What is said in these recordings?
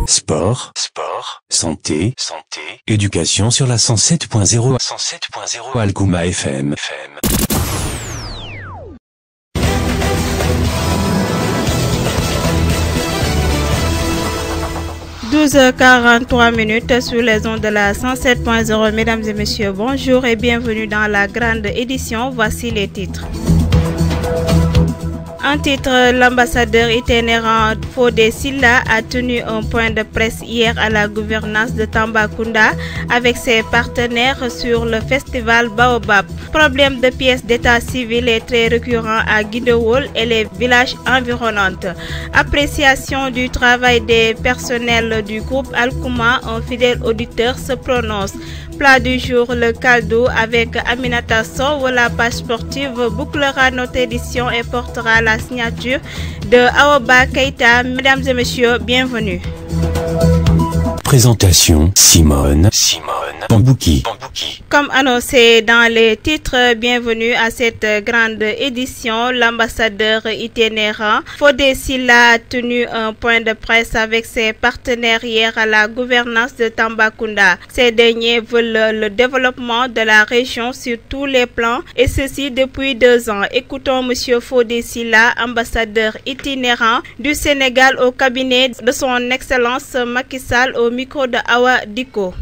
Sport, santé, éducation sur la 107.0 Algouma FM. 12h43 sur les ondes de la 107.0. Mesdames et messieurs, bonjour et bienvenue dans la grande édition. Voici les titres. En titre, l'ambassadeur itinérant Fodé Silla a tenu un point de presse hier à la gouvernance de Tambacounda avec ses partenaires sur le festival Baobab. Problème de pièces d'état civil est très récurrent à Guindewoul et les villages environnants. Appréciation du travail des personnels du groupe Alkouma, un fidèle auditeur se prononce. Plat du jour, le caldo avec Aminata Sow. La page sportive bouclera notre édition et portera la signature de Aoba Keita. Mesdames et messieurs, bienvenue. Présentation Simone Bambouki. Comme annoncé dans les titres, bienvenue à cette grande édition. L'ambassadeur itinérant Fodé Silla a tenu un point de presse avec ses partenaires hier à la gouvernance de Tambacounda. Ces derniers veulent le développement de la région sur tous les plans et ceci depuis 2 ans. Écoutons M. Fodé Silla, ambassadeur itinérant du Sénégal au cabinet de son Excellence Macky Sall au micro de Awa Diko.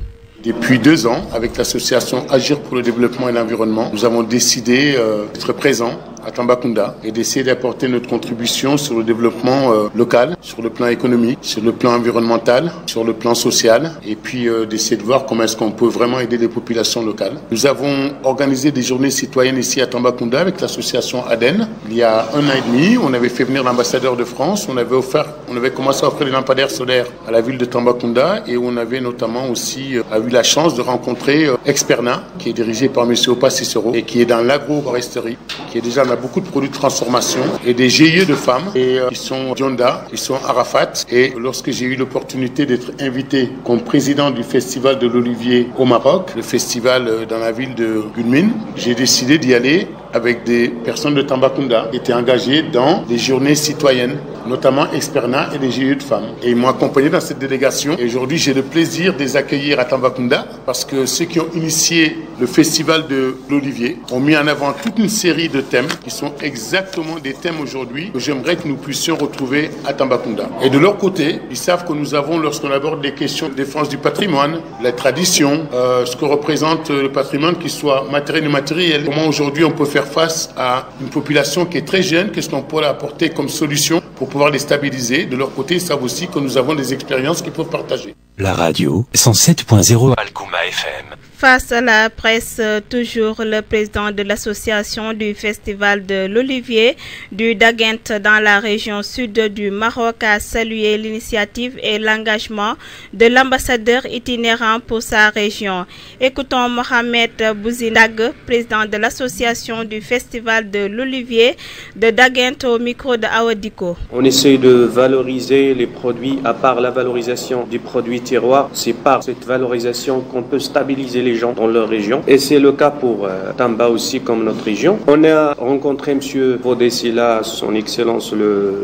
Depuis 2 ans, avec l'association Agir pour le développement et l'environnement, nous avons décidé d'être présents à Tambacounda et d'essayer d'apporter notre contribution sur le développement local, sur le plan économique, sur le plan environnemental, sur le plan social et puis d'essayer de voir comment est-ce qu'on peut vraiment aider les populations locales. Nous avons organisé des journées citoyennes ici à Tambacounda avec l'association ADEN. Il y a 1 an et demi, on avait fait venir l'ambassadeur de France, on avait commencé à offrir des lampadaires solaires à la ville de Tambacounda et on avait notamment aussi eu la chance de rencontrer Experna, qui est dirigé par M. Opa Cicero et qui est dans l'agroforesterie, qui est déjà dans beaucoup de produits de transformation et des GIE de femmes et qui sont Dionda, qui sont Arafat. Et lorsque j'ai eu l'opportunité d'être invité comme président du festival de l'Olivier au Maroc, le festival dans la ville de Gulmine, j'ai décidé d'y aller avec des personnes de Tambacounda qui étaient engagées dans des journées citoyennes, notamment Experna et des GIE de femmes. Et ils m'ont accompagné dans cette délégation. Et aujourd'hui, j'ai le plaisir de les accueillir à Tambacounda parce que ceux qui ont initié le festival de l'Olivier ont mis en avant toute une série de thèmes qui sont exactement des thèmes aujourd'hui que j'aimerais que nous puissions retrouver à Tambacounda. Et de leur côté, ils savent que nous avons, lorsqu'on aborde des questions de défense du patrimoine, la tradition, ce que représente le patrimoine, qu'il soit matériel et immatériel, comment aujourd'hui on peut faire face à une population qui est très jeune, qu'est-ce qu'on pourrait apporter comme solution pour pouvoir les stabiliser. De leur côté, ils savent aussi que nous avons des expériences qu'ils peuvent partager. La radio 107.0 Algouma FM. Face à la presse, toujours le président de l'association du festival de l'Olivier du Daguent dans la région sud du Maroc a salué l'initiative et l'engagement de l'ambassadeur itinérant pour sa région. Écoutons Mohamed Bouzindag, président de l'association du festival de l'Olivier de Daguent au micro de Awadiko. On essaie de valoriser les produits. À part la valorisation des produits terroirs, c'est par cette valorisation qu'on peut stabiliser les gens dans leur région. Et c'est le cas pour Tamba aussi, comme notre région. On a rencontré M. Fodé Silla, son Excellence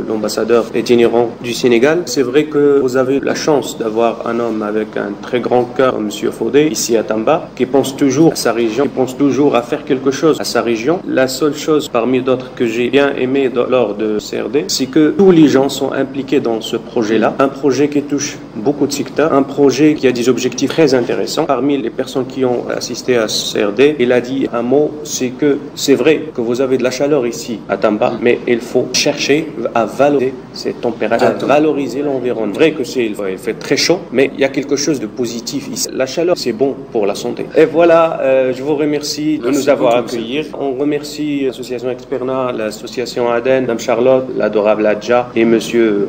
l'ambassadeur itinérant du Sénégal. C'est vrai que vous avez la chance d'avoir un homme avec un très grand cœur, M. Fodé, ici à Tamba, qui pense toujours à sa région, qui pense toujours à faire quelque chose à sa région. La seule chose parmi d'autres que j'ai bien aimé lors de CRD, c'est que tous les gens sont impliqués dans ce projet-là. Un projet qui touche beaucoup de secteurs, un projet qui a des objectifs très intéressants. Parmi les personnes qui ont assisté à ce CRD, il a dit un mot, c'est que c'est vrai que vous avez de la chaleur ici à Tamba, mais il faut chercher à valoriser cette température, à valoriser l'environnement. C'est vrai que il fait très chaud, mais il y a quelque chose de positif ici. La chaleur, c'est bon pour la santé. Et voilà, je vous remercie de nous avoir accueillis. On remercie l'association Experna, l'association Aden, Mme Charlotte, l'adorable Adja et M.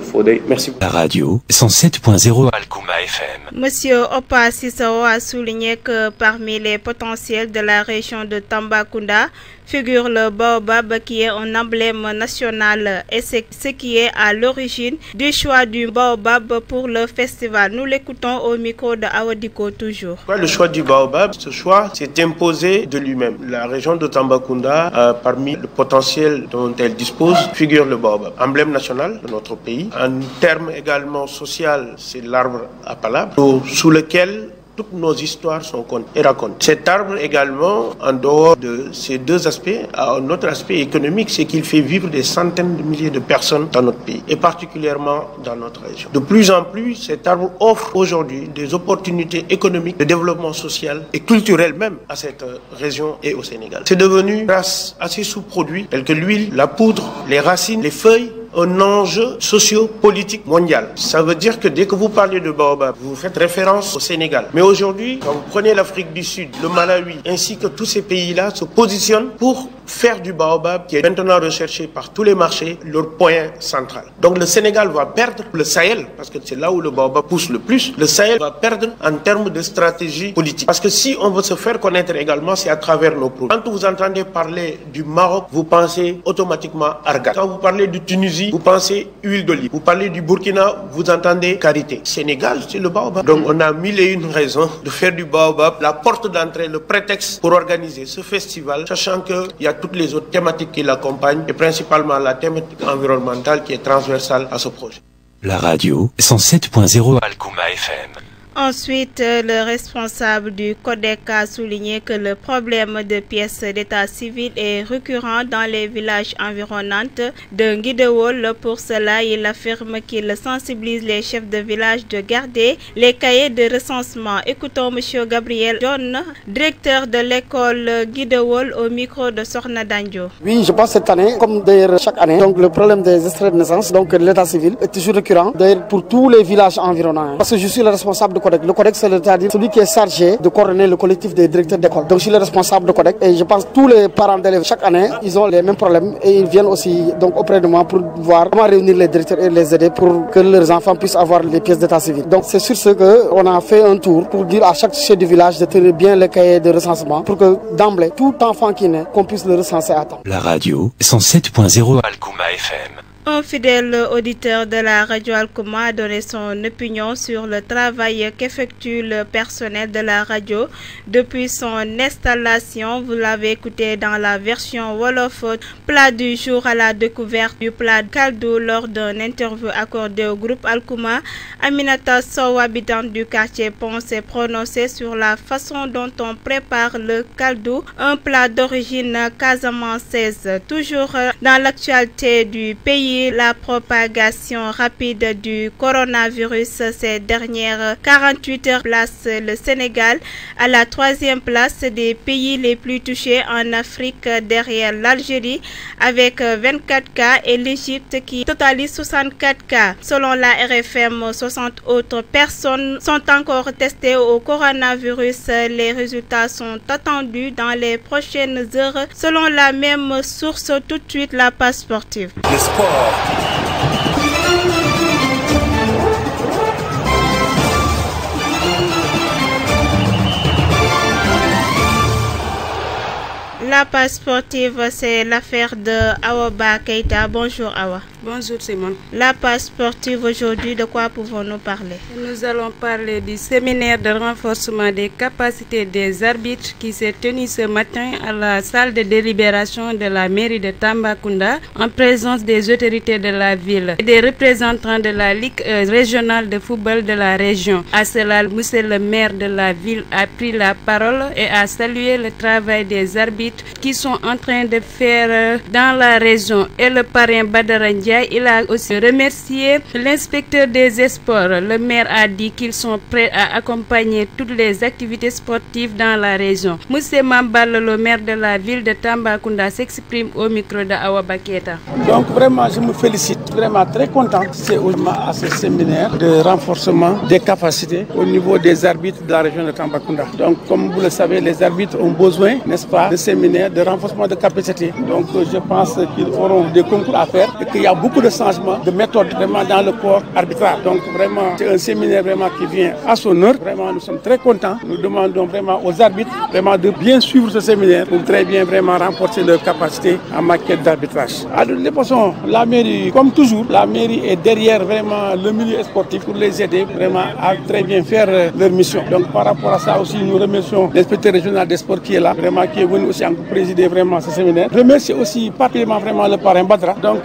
Fodé. Merci. La radio 107.0 Algouma FM. Monsieur Opa Cicero a souligné que parmi les potentiels de la région de Tambacounda figure le baobab qui est un emblème national et c'est ce qui est à l'origine du choix du baobab pour le festival. Nous l'écoutons au micro de Awadiko toujours. Le choix du baobab, ce choix s'est imposé de lui-même. La région de Tambacounda, parmi le potentiel dont elle dispose, figure le baobab, emblème national de notre pays. En termes également social, c'est l'arbre à palabres sous lequel toutes nos histoires sont contées et racontées. Cet arbre également, en dehors de ces deux aspects, a un autre aspect économique, c'est qu'il fait vivre des centaines de milliers de personnes dans notre pays, et particulièrement dans notre région. De plus en plus, cet arbre offre aujourd'hui des opportunités économiques, de développement social et culturel même à cette région et au Sénégal. C'est devenu, grâce à ces sous-produits tels que l'huile, la poudre, les racines, les feuilles, un enjeu socio-politique mondial. Ça veut dire que dès que vous parlez de baobab, vous faites référence au Sénégal. Mais aujourd'hui, quand vous prenez l'Afrique du Sud, le Malawi, ainsi que tous ces pays-là se positionnent pour faire du baobab, qui est maintenant recherché par tous les marchés, leur point central. Donc le Sénégal va perdre, le Sahel, parce que c'est là où le baobab pousse le plus, le Sahel va perdre en termes de stratégie politique. Parce que si on veut se faire connaître également, c'est à travers nos produits. Quand vous entendez parler du Maroc, vous pensez automatiquement Argat. Quand vous parlez de Tunisie, vous pensez huile d'olive. Vous parlez du Burkina, vous entendez karité. Sénégal, c'est le baobab. Donc on a mille et une raisons de faire du baobab la porte d'entrée, le prétexte pour organiser ce festival, sachant qu'il y a toutes les autres thématiques qui l'accompagnent et principalement la thématique environnementale qui est transversale à ce projet. La radio 107.0 Algouma FM. Ensuite, le responsable du Codec a souligné que le problème de pièces d'état civil est récurrent dans les villages environnants de Guidewol. Pour cela, il affirme qu'il sensibilise les chefs de village de garder les cahiers de recensement. Écoutons M. Gabriel John, directeur de l'école Guidewol, au micro de Sorna Danjo. Oui, je pense cette année, comme d'ailleurs chaque année, donc le problème des extraits de naissance, donc de l'état civil, est toujours récurrent, d'ailleurs pour tous les villages environnants. Parce que je suis le responsable de Codec. Le Codec, c'est celui qui est chargé de coordonner le collectif des directeurs d'école. Donc je suis le responsable de Codec et je pense que tous les parents d'élèves, chaque année, ils ont les mêmes problèmes et ils viennent aussi donc auprès de moi pour voir comment réunir les directeurs et les aider pour que leurs enfants puissent avoir les pièces d'état civil. Donc c'est sur ce qu'on a fait un tour pour dire à chaque chef du village de tenir bien les cahiers de recensement pour que d'emblée, tout enfant qui naît, qu'on puisse le recenser à temps. La radio 107.0 Algouma FM. Un fidèle auditeur de la radio Algouma a donné son opinion sur le travail qu'effectue le personnel de la radio depuis son installation. Vous l'avez écouté dans la version Wolof. Plat du jour à la découverte du plat Kaldu lors d'une interview accordée au groupe Algouma. Aminata Sow, habitante du quartier Pont, s'est prononcée sur la façon dont on prépare le Kaldu, un plat d'origine casamançaise. Toujours dans l'actualité du pays, la propagation rapide du coronavirus ces dernières 48 heures place le Sénégal à la 3e place des pays les plus touchés en Afrique derrière l'Algérie avec 24 cas et l'Égypte qui totalise 64 cas. Selon la RFM, 60 autres personnes sont encore testées au coronavirus. Les résultats sont attendus dans les prochaines heures selon la même source. Tout de suite, la page sportive. Le sport. La page sportive, c'est l'affaire de Awa Keita. Bonjour Awa. Bonjour Simone. La page sportive aujourd'hui, de quoi pouvons-nous parler? Nous allons parler du séminaire de renforcement des capacités des arbitres qui s'est tenu ce matin à la salle de délibération de la mairie de Tambacounda en présence des autorités de la ville et des représentants de la Ligue régionale de football de la région. À cela, monsieur le maire de la ville a pris la parole et a salué le travail des arbitres qui sont en train de faire dans la région. Et le parrain Badara Ndiaye, il a aussi remercié l'inspecteur des sports. Le maire a dit qu'ils sont prêts à accompagner toutes les activités sportives dans la région. Monsieur Mambal, le maire de la ville de Tambacounda, s'exprime au micro de Awa Baketa. Donc vraiment, je me félicite, vraiment très content. C'est à ce séminaire de renforcement des capacités au niveau des arbitres de la région de Tambacounda. Donc comme vous le savez, les arbitres ont besoin, n'est-ce pas, de séminaires de renforcement de capacité. Donc je pense qu'ils auront des concours à faire et qu'il y a beaucoup de changements de méthode vraiment dans le corps arbitral. Donc vraiment c'est un séminaire vraiment qui vient à son heure. Vraiment nous sommes très contents. Nous demandons vraiment aux arbitres vraiment de bien suivre ce séminaire pour très bien vraiment renforcer leur capacité en matière d'arbitrage. De toute façon, la mairie, comme toujours, la mairie est derrière vraiment le milieu sportif pour les aider vraiment à très bien faire leur mission. Donc par rapport à ça aussi, nous remercions l'inspecteur régional des sports qui est là, vraiment qui est venu aussi en présider vraiment ce séminaire. Je remercie aussi particulièrement vraiment le parrain Badra, donc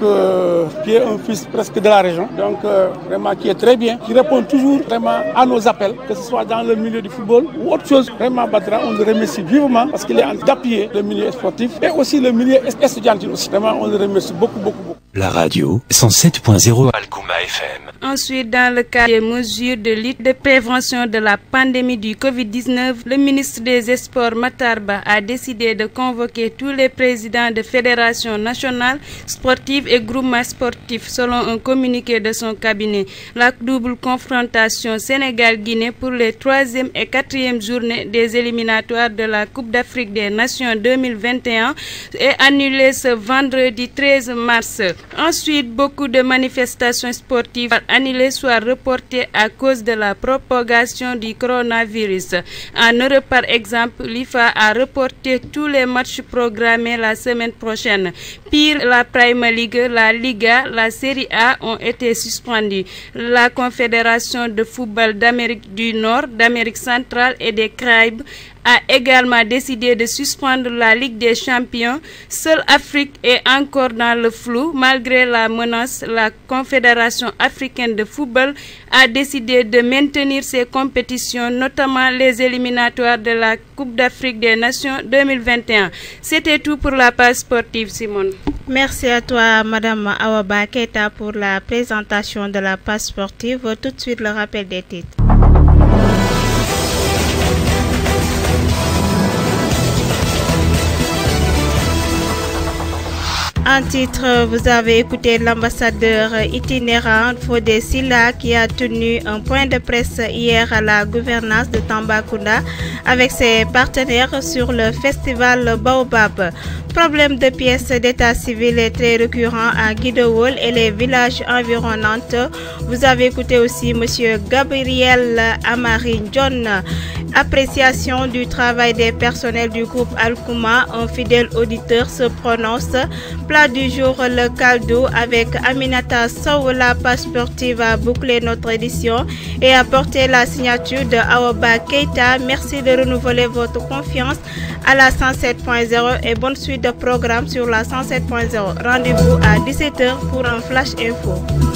qui est un fils presque de la région, donc vraiment qui est très bien, qui répond toujours vraiment à nos appels, que ce soit dans le milieu du football ou autre chose. Vraiment Badra, on le remercie vivement parce qu'il est en train d'appuyer le milieu sportif et aussi le milieu estudiantil aussi. Vraiment, on le remercie beaucoup. La radio 107.0 Algouma FM. Ensuite, dans le cadre des mesures de lutte de prévention de la pandémie du Covid-19, le ministre des Sports Matarba a décidé de convoquer tous les présidents de fédérations nationales sportives et groupements sportifs selon un communiqué de son cabinet. La double confrontation Sénégal-Guinée pour les 3e et 4e journées des éliminatoires de la Coupe d'Afrique des Nations 2021 est annulée ce vendredi 13 mars. Ensuite, beaucoup de manifestations sportives annulées soit reportées à cause de la propagation du coronavirus. En Europe, par exemple, l'IFA a reporté tous les matchs programmés la semaine prochaine. Pire, la Premier League, la Liga, la Serie A ont été suspendus. La Confédération de football d'Amérique du Nord, d'Amérique centrale et des Caraïbes a également décidé de suspendre la Ligue des Champions. Seule Afrique est encore dans le flou. Malgré la menace, la Confédération africaine de football a décidé de maintenir ses compétitions, notamment les éliminatoires de la Coupe d'Afrique des Nations 2021. C'était tout pour la page sportive, Simone. Merci à toi, Madame Awaba Keita, pour la présentation de la page sportive. Tout de suite, le rappel des titres. En titre, vous avez écouté l'ambassadeur itinérant Fodé Silla qui a tenu un point de presse hier à la gouvernance de Tambacounda avec ses partenaires sur le festival Baobab. Problème de pièces d'état civil est très récurrent à Guidewol et les villages environnants. Vous avez écouté aussi M. Gabriel Amarine John. Appréciation du travail des personnels du groupe Alkouma, un fidèle auditeur se prononce. Plat du jour, le caldo avec Aminata Sow. La page sportive a bouclé notre édition et a porté la signature de Awaba Keita. Merci de renouveler votre confiance à la 107.0 et bonne suite de programme sur la 107.0. Rendez-vous à 17h pour un flash info.